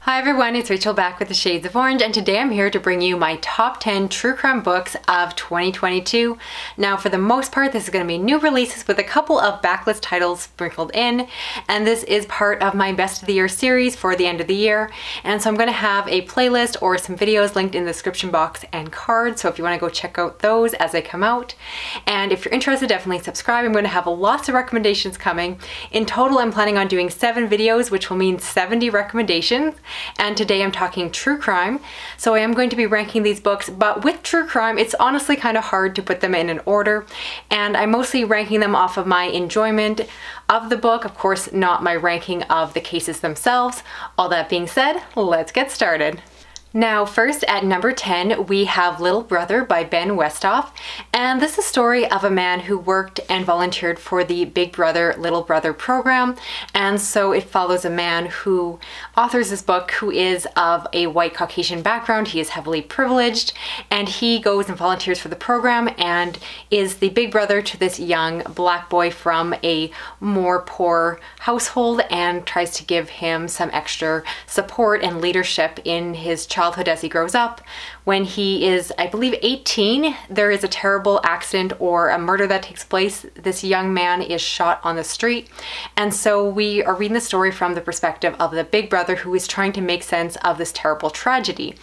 Hi everyone, it's Rachel back with the Shades of Orange, and today I'm here to bring you my top 10 true crime books of 2022. Now, for the most part, this is going to be new releases with a couple of backlist titles sprinkled in, and this is part of my Best of the Year series for the end of the year. And so I'm going to have a playlist or some videos linked in the description box and card, so if you want to go check out those as they come out. And if you're interested, definitely subscribe. I'm going to have lots of recommendations coming. In total, I'm planning on doing 7 videos, which will mean 70 recommendations. And today I'm talking true crime. So I am going to be ranking these books, but with true crime, it's honestly kind of hard to put them in an order. And I'm mostly ranking them off of my enjoyment of the book, of course, not my ranking of the cases themselves. All that being said, let's get started. Now, first at number 10, we have Little Brother by Ben Westhoff, and this is a story of a man who worked and volunteered for the Big Brother, Little Brother program, and so it follows a man who authors this book who is of a white Caucasian background. He is heavily privileged, and he goes and volunteers for the program and is the big brother to this young black boy from a more poor household and tries to give him some extra support and leadership in his childhood as he grows up. When he is, I believe, 18, there is a terrible accident or a murder that takes place. This young man is shot on the street, and so we are reading the story from the perspective of the big brother who is trying to make sense of this terrible tragedy.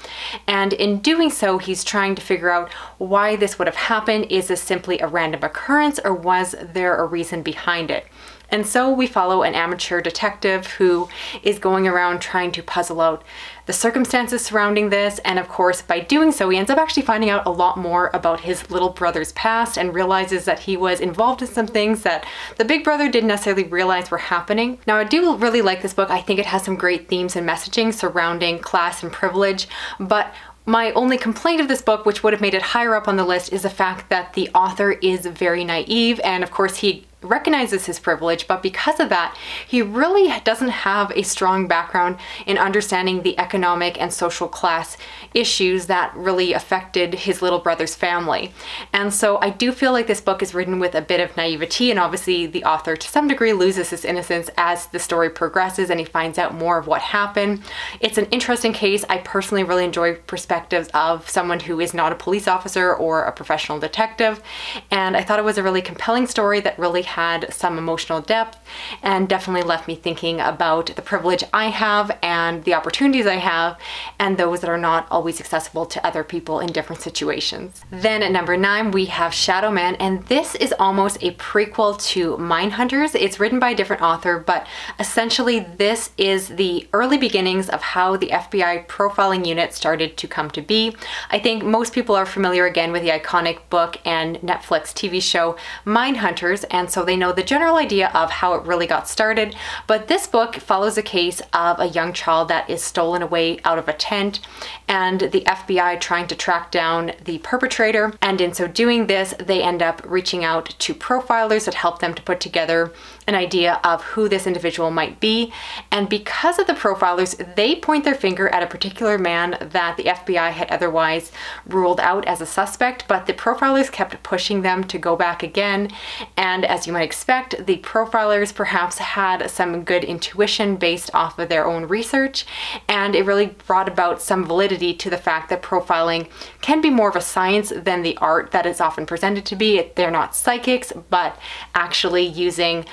And in doing so, he's trying to figure out why this would have happened. Is this simply a random occurrence, or was there a reason behind it? And so we follow an amateur detective who is going around trying to puzzle out the circumstances surrounding this, and of course by doing so he ends up actually finding out a lot more about his little brother's past and realizes that he was involved in some things that the big brother didn't necessarily realize were happening. Now, I do really like this book. I think it has some great themes and messaging surrounding class and privilege, but my only complaint of this book, which would have made it higher up on the list, is the fact that the author is very naive, and of course he recognizes his privilege, but because of that, he really doesn't have a strong background in understanding the economic and social class issues that really affected his little brother's family. And so I do feel like this book is written with a bit of naivety, and obviously the author to some degree loses his innocence as the story progresses and he finds out more of what happened. It's an interesting case. I personally really enjoy perspectives of someone who is not a police officer or a professional detective, and I thought it was a really compelling story that really had some emotional depth and definitely left me thinking about the privilege I have and the opportunities I have, and those that are not always accessible to other people in different situations. Then at number 9, we have Shadow Man, and this is almost a prequel to Mindhunters. It's written by a different author, but essentially this is the early beginnings of how the FBI profiling unit started to come to be. I think most people are familiar again with the iconic book and Netflix TV show Mindhunters, and so they know the general idea of how it really got started. But this book follows a case of a young child that is stolen away out of a tent, and the FBI trying to track down the perpetrator. And in so doing this, they end up reaching out to profilers that help them to put together an idea of who this individual might be. And because of the profilers, they point their finger at a particular man that the FBI had otherwise ruled out as a suspect, but the profilers kept pushing them to go back again. And as you might expect, the profilers perhaps had some good intuition based off of their own research, and it really brought about some validity to the fact that profiling can be more of a science than the art that it's often presented to be. They're not psychics, but actually using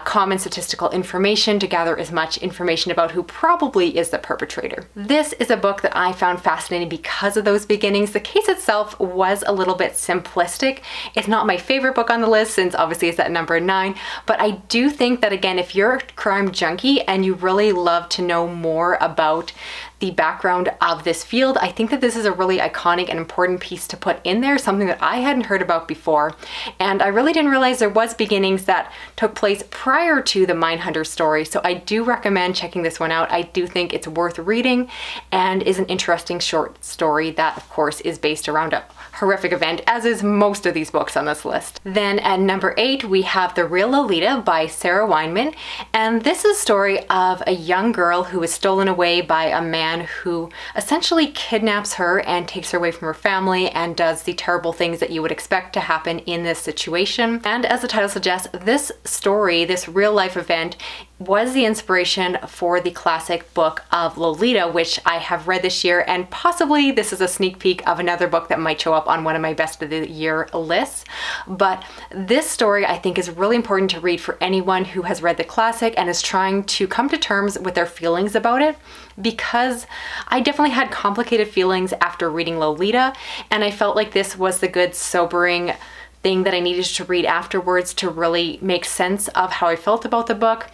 common statistical information to gather as much information about who probably is the perpetrator. This is a book that I found fascinating because of those beginnings. The case itself was a little bit simplistic. It's not my favorite book on the list, since obviously it's at number 9, but I do think that, again, if you're a crime junkie and you really love to know more about the background of this field, I think that this is a really iconic and important piece to put in there, something that I hadn't heard about before. And I really didn't realize there was beginnings that took place prior to the Mindhunter story, so I do recommend checking this one out. I do think it's worth reading and is an interesting short story that, of course, is based around a horrific event, as is most of these books on this list. Then at number 8, we have The Real Lolita by Sarah Weinman, and this is a story of a young girl who is stolen away by a man who essentially kidnaps her and takes her away from her family and does the terrible things that you would expect to happen in this situation. And as the title suggests, this story, this real life event, was the inspiration for the classic book of Lolita, which I have read this year, and possibly this is a sneak peek of another book that might show up on one of my best of the year lists. But this story I think is really important to read for anyone who has read the classic and is trying to come to terms with their feelings about it, because I definitely had complicated feelings after reading Lolita, and I felt like this was the good, sobering thing that I needed to read afterwards to really make sense of how I felt about the book.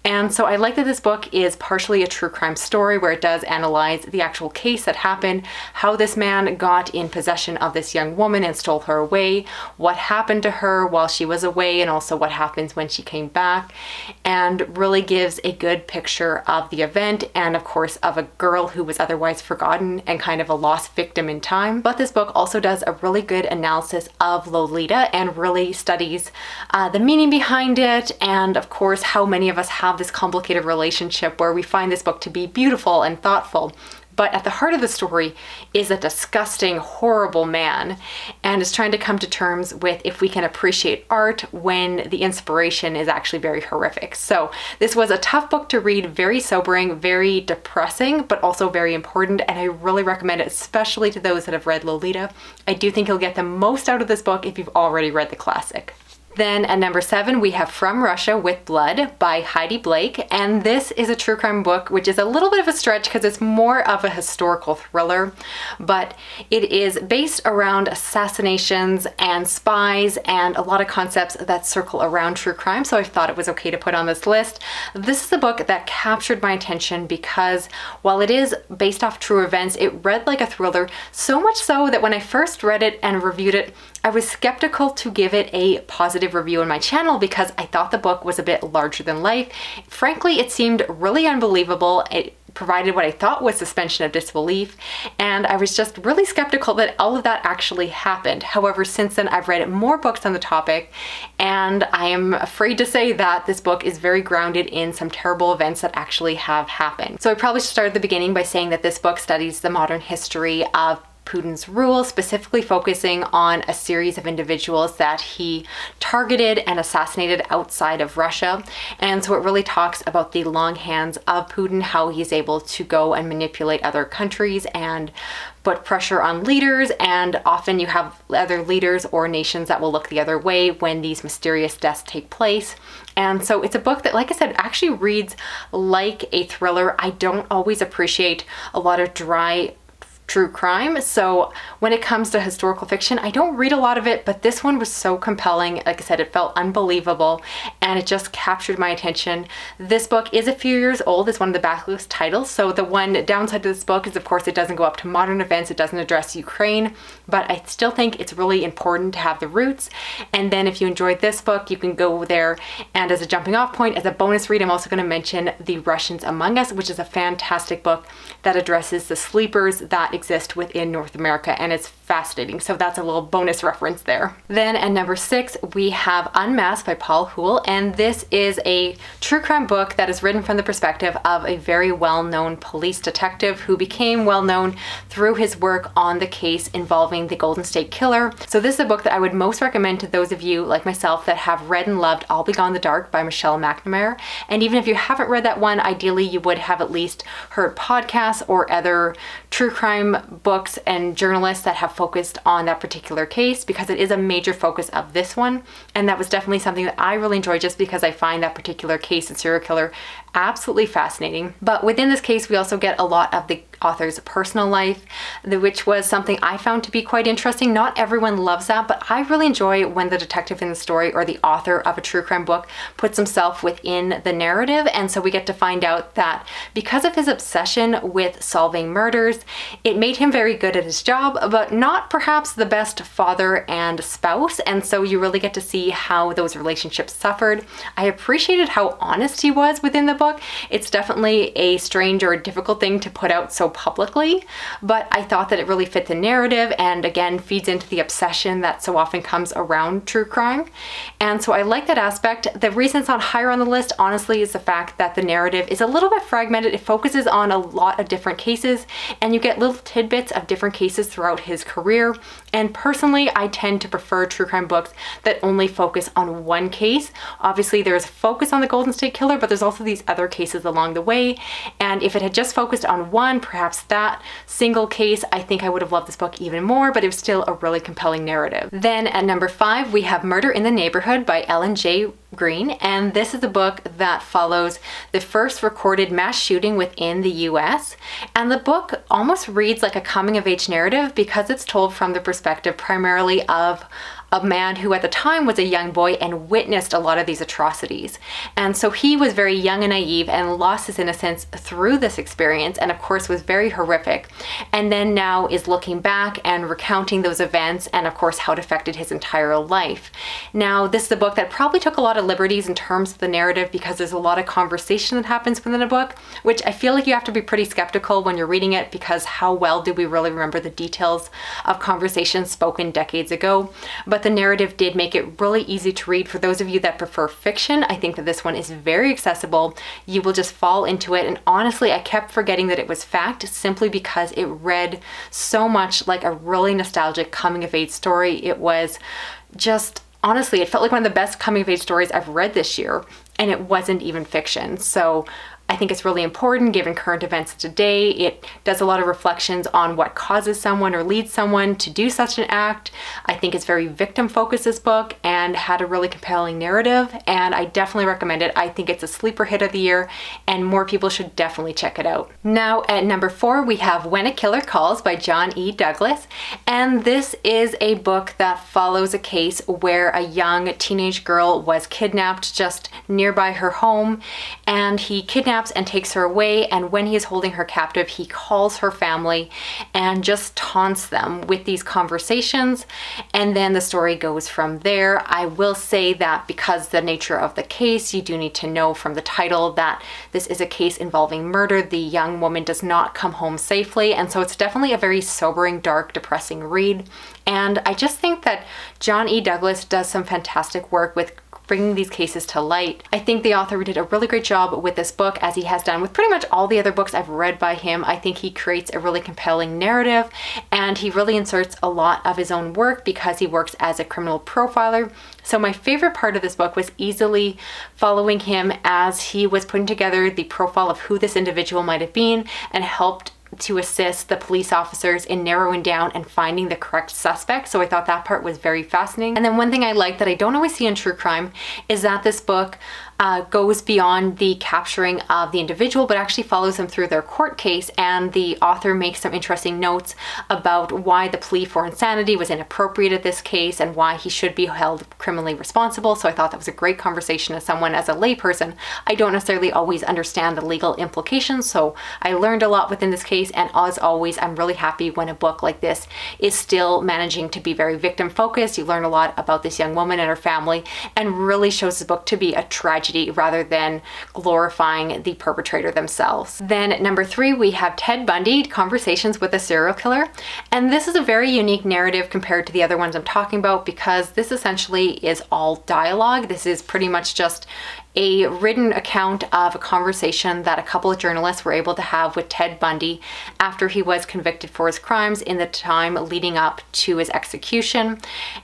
And so I like that this book is partially a true crime story where it does analyze the actual case that happened, how this man got in possession of this young woman and stole her away, what happened to her while she was away, and also what happens when she came back, and really gives a good picture of the event and of course of a girl who was otherwise forgotten and kind of a lost victim in time. But this book also does a really good analysis of Lolita and really studies the meaning behind it, and of course how many of us have this complicated relationship where we find this book to be beautiful and thoughtful, but at the heart of the story is a disgusting, horrible man, and is trying to come to terms with if we can appreciate art when the inspiration is actually very horrific. So this was a tough book to read, very sobering, very depressing, but also very important, and I really recommend it, especially to those that have read Lolita. I do think you'll get the most out of this book if you've already read the classic. Then at number 7, we have From Russia with Blood by Heidi Blake, and this is a true crime book, which is a little bit of a stretch because it's more of a historical thriller, but it is based around assassinations and spies and a lot of concepts that circle around true crime, so I thought it was okay to put on this list. This is a book that captured my attention because while it is based off true events, it read like a thriller, so much so that when I first read it and reviewed it, I was skeptical to give it a positive review on my channel because I thought the book was a bit larger than life. Frankly, it seemed really unbelievable. It provided what I thought was suspension of disbelief, and I was just really skeptical that all of that actually happened. However, since then I've read more books on the topic, and I am afraid to say that this book is very grounded in some terrible events that actually have happened. So I probably should start at the beginning by saying that this book studies the modern history of Putin's rule, specifically focusing on a series of individuals that he targeted and assassinated outside of Russia. And so it really talks about the long hands of Putin, how he's able to go and manipulate other countries and put pressure on leaders, and often you have other leaders or nations that will look the other way when these mysterious deaths take place. And so it's a book that, like I said, actually reads like a thriller. I don't always appreciate a lot of dry true crime, so when it comes to historical fiction, I don't read a lot of it, but this one was so compelling. Like I said, it felt unbelievable and it just captured my attention. This book is a few years old. It's one of the backlist titles, so the one downside to this book is, of course, it doesn't go up to modern events, it doesn't address Ukraine, but I still think it's really important to have the roots. And then if you enjoyed this book, you can go there, and as a jumping off point, as a bonus read, I'm also going to mention The Russians Among Us, which is a fantastic book that addresses the sleepers that exist within North America, and it's fascinating. So that's a little bonus reference there. Then at number 6, we have Unmasked by Paul Houle, and this is a true crime book that is written from the perspective of a very well-known police detective who became well-known through his work on the case involving the Golden State Killer. So this is a book that I would most recommend to those of you like myself that have read and loved I'll Be Gone in the Dark by Michelle McNamara. And even if you haven't read that one, ideally you would have at least heard podcasts or other true crime books and journalists that have focused on that particular case, because it is a major focus of this one. And that was definitely something that I really enjoyed, just because I find that particular case and serial killer absolutely fascinating. But within this case, we also get a lot of the author's personal life, which was something I found to be quite interesting. Not everyone loves that, but I really enjoy when the detective in the story or the author of a true crime book puts himself within the narrative. And so we get to find out that because of his obsession with solving murders, it made him very good at his job, but not perhaps the best father and spouse. And so you really get to see how those relationships suffered. I appreciated how honest he was within the book. It's definitely a strange or a difficult thing to put out so publicly, but I thought that it really fit the narrative and again feeds into the obsession that so often comes around true crime. And so I like that aspect. The reason it's not higher on the list, honestly, is the fact that the narrative is a little bit fragmented. It focuses on a lot of different cases, and you get little tidbits of different cases throughout his career. And personally, I tend to prefer true crime books that only focus on one case. Obviously, there's focus on the Golden State Killer, but there's also these other cases along the way. And if it had just focused on one, perhaps that single case, I think I would have loved this book even more, but it was still a really compelling narrative. Then at number 5, we have Murder in the Neighborhood by Ellen J. Green, and this is a book that follows the first recorded mass shooting within the US. And the book almost reads like a coming-of-age narrative because it's told from the perspective primarily of a man who at the time was a young boy and witnessed a lot of these atrocities. And so he was very young and naive and lost his innocence through this experience, and of course was very horrific. And then now is looking back and recounting those events and of course how it affected his entire life. Now, this is a book that probably took a lot of liberties in terms of the narrative because there's a lot of conversation that happens within a book, which I feel like you have to be pretty skeptical when you're reading it because how well do we really remember the details of conversations spoken decades ago? But the narrative did make it really easy to read. For those of you that prefer fiction, I think that this one is very accessible. You will just fall into it, and honestly, I kept forgetting that it was fact simply because it read so much like a really nostalgic coming-of-age story. It was just, honestly, it felt like one of the best coming-of-age stories I've read this year, and it wasn't even fiction. So I think it's really important given current events today. It does a lot of reflections on what causes someone or leads someone to do such an act. I think it's very victim focused, this book, and had a really compelling narrative, and I definitely recommend it. I think it's a sleeper hit of the year and more people should definitely check it out. Now at number 4, we have When a Killer Calls by John E. Douglas, and this is a book that follows a case where a young teenage girl was kidnapped just nearby her home, and he kidnaps and takes her away, and when he is holding her captive, he calls her family and just taunts them with these conversations, and then the story goes from there. I will say that because the nature of the case, you do need to know from the title that this is a case involving murder. The young woman does not come home safely, and so it's definitely a very sobering, dark, depressing read. And I just think that John E. Douglas does some fantastic work with bringing these cases to light. I think the author did a really great job with this book, as he has done with pretty much all the other books I've read by him. I think he creates a really compelling narrative, and he really inserts a lot of his own work because he works as a criminal profiler. So my favorite part of this book was easily following him as he was putting together the profile of who this individual might have been and helped to assist the police officers in narrowing down and finding the correct suspect. So I thought that part was very fascinating. And then one thing I like that I don't always see in true crime is that this book goes beyond the capturing of the individual, but actually follows them through their court case, and the author makes some interesting notes about why the plea for insanity was inappropriate at this case and why he should be held criminally responsible. So I thought that was a great conversation as someone, as a layperson. I don't necessarily always understand the legal implications, so I learned a lot within this case, and as always, I'm really happy when a book like this is still managing to be very victim focused. You learn a lot about this young woman and her family, and really shows the book to be a tragedy rather than glorifying the perpetrator themselves. Then at number 3, we have Ted Bundy, Conversations with a Serial Killer. And this is a very unique narrative compared to the other ones I'm talking about because this essentially is all dialogue. This is pretty much just a written account of a conversation that a couple of journalists were able to have with Ted Bundy after he was convicted for his crimes in the time leading up to his execution.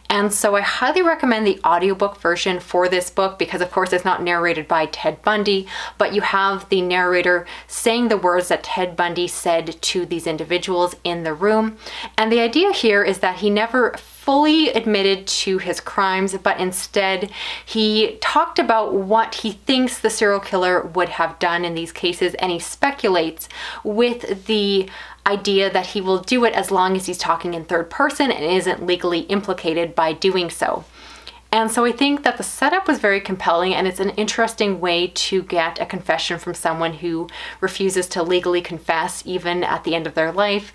And so I highly recommend the audiobook version for this book because of course it's not narrated by Ted Bundy, but you have the narrator saying the words that Ted Bundy said to these individuals in the room. And the idea here is that he never fully admitted to his crimes, but instead he talked about what he thinks the serial killer would have done in these cases, and he speculates with the idea that he will do it as long as he's talking in third person and isn't legally implicated by doing so. And so I think that the setup was very compelling, and it's an interesting way to get a confession from someone who refuses to legally confess even at the end of their life.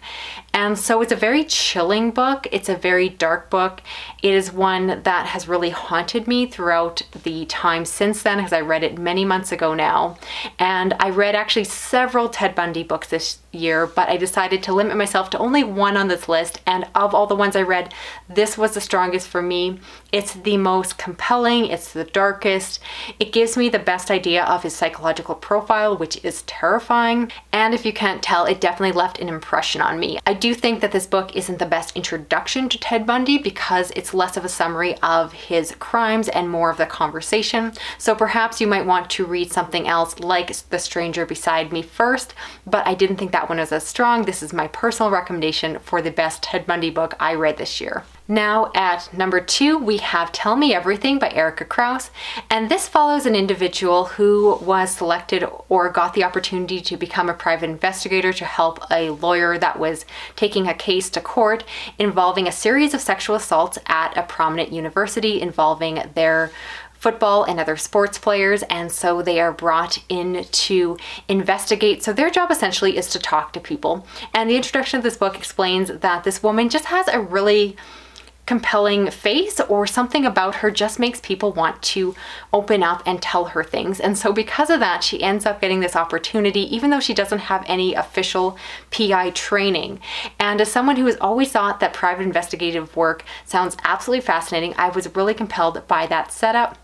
And so it's a very chilling book. It's a very dark book. It is one that has really haunted me throughout the time since then, because I read it many months ago now. And I read actually several Ted Bundy books this year, but I decided to limit myself to only one on this list, and of all the ones I read, this was the strongest for me. It's the most compelling, it's the darkest, it gives me the best idea of his psychological profile, which is terrifying, and if you can't tell, it definitely left an impression on me. I do think that this book isn't the best introduction to Ted Bundy because it's less of a summary of his crimes and more of the conversation, so perhaps you might want to read something else like The Stranger Beside Me first, but I didn't think that one was as strong. This is my personal recommendation for the best Ted Bundy book I read this year. Now at number 2, we have Tell Me Everything by Erica Krause, and this follows an individual who was selected or got the opportunity to become a private investigator to help a lawyer that was taking a case to court involving a series of sexual assaults at a prominent university involving their football and other sports players, and so they are brought in to investigate. So their job essentially is to talk to people. And the introduction of this book explains that this woman just has a really compelling face, or something about her just makes people want to open up and tell her things. And so because of that, she ends up getting this opportunity, even though she doesn't have any official PI training. And as someone who has always thought that private investigative work sounds absolutely fascinating, I was really compelled by that setup.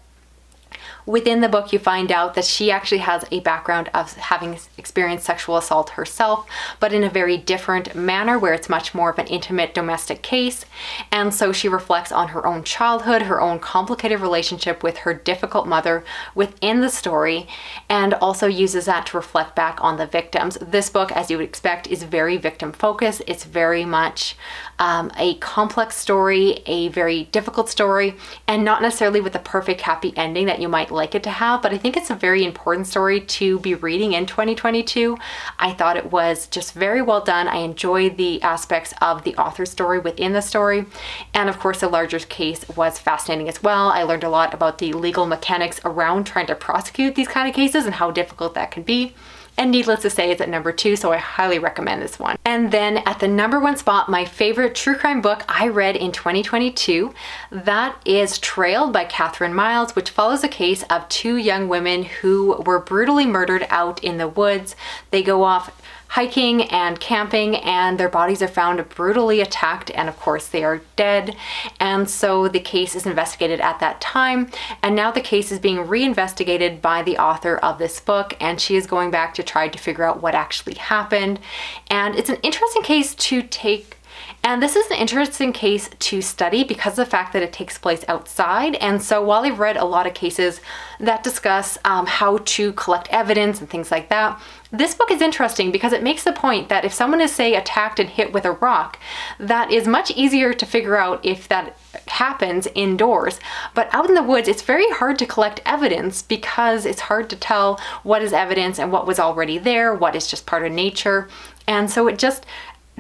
Within the book, you find out that she actually has a background of having experienced sexual assault herself, but in a very different manner where it's much more of an intimate domestic case. And so she reflects on her own childhood, her own complicated relationship with her difficult mother within the story, and also uses that to reflect back on the victims. This book, as you would expect, is very victim focused. It's very much a complex story, a very difficult story, and not necessarily with the perfect happy ending that you might like it to have, but I think it's a very important story to be reading in 2022. I thought it was just very well done. I enjoyed the aspects of the author's story within the story, and of course the larger case was fascinating as well. I learned a lot about the legal mechanics around trying to prosecute these kind of cases and how difficult that can be. And needless to say, it's at number 2, so I highly recommend this one. And then at the number 1 spot, my favorite true crime book I read in 2022, that is Trailed by Catherine Miles, which follows a case of 2 young women who were brutally murdered out in the woods. They go off hiking and camping, and their bodies are found brutally attacked, and of course they are dead. And so the case is investigated at that time, and now the case is being reinvestigated by the author of this book, and she is going back to try to figure out what actually happened. And it's an interesting case to take. And this is an interesting case to study because of the fact that it takes place outside. And so while I've read a lot of cases that discuss how to collect evidence and things like that, this book is interesting because it makes the point that if someone is, say, attacked and hit with a rock, that is much easier to figure out if that happens indoors. But out in the woods, it's very hard to collect evidence because it's hard to tell what is evidence and what was already there, what is just part of nature. And so it just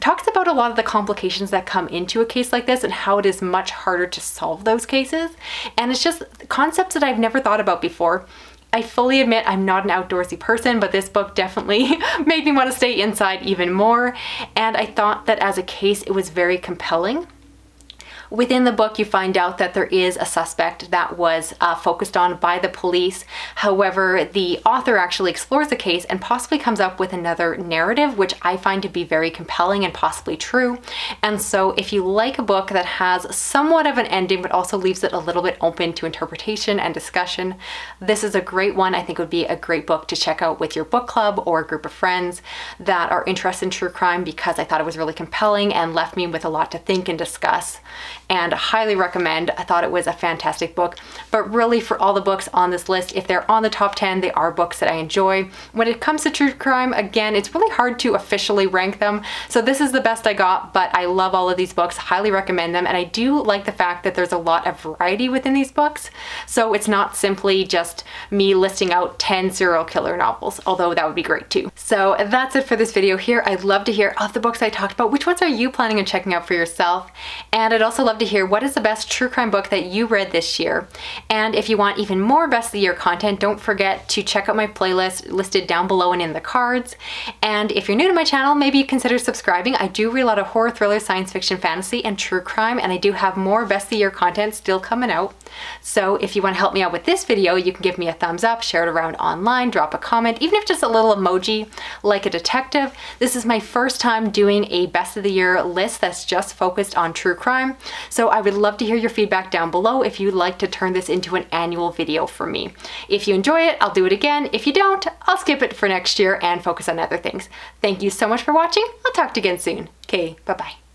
talks about a lot of the complications that come into a case like this and how it is much harder to solve those cases. And it's just concepts that I've never thought about before. I fully admit I'm not an outdoorsy person, but this book definitely made me want to stay inside even more. And I thought that as a case, it was very compelling. Within the book, you find out that there is a suspect that was focused on by the police. However, the author actually explores the case and possibly comes up with another narrative, which I find to be very compelling and possibly true. And so if you like a book that has somewhat of an ending, but also leaves it a little bit open to interpretation and discussion, this is a great one. I think it would be a great book to check out with your book club or a group of friends that are interested in true crime, because I thought it was really compelling and left me with a lot to think and discuss. And highly recommend. I thought it was a fantastic book. But really, for all the books on this list, if they're on the top 10, they are books that I enjoy. When it comes to true crime, again, it's really hard to officially rank them. So this is the best I got, but I love all of these books, highly recommend them. And I do like the fact that there's a lot of variety within these books. So it's not simply just me listing out 10 serial killer novels, although that would be great too. So that's it for this video here. I'd love to hear of the books I talked about. Which ones are you planning on checking out for yourself? And I'd also love love to hear what is the best true crime book that you read this year. And if you want even more best of the year content, don't forget to check out my playlist listed down below and in the cards. And if you're new to my channel, maybe consider subscribing. I do read a lot of horror, thriller, science fiction, fantasy, and true crime, and I do have more best of the year content still coming out. So if you want to help me out with this video, you can give me a thumbs up, share it around online, drop a comment, even if just a little emoji like a detective. This is my first time doing a best of the year list that's just focused on true crime. So I would love to hear your feedback down below if you'd like to turn this into an annual video for me. If you enjoy it, I'll do it again. If you don't, I'll skip it for next year and focus on other things. Thank you so much for watching. I'll talk to you again soon. Okay, bye-bye.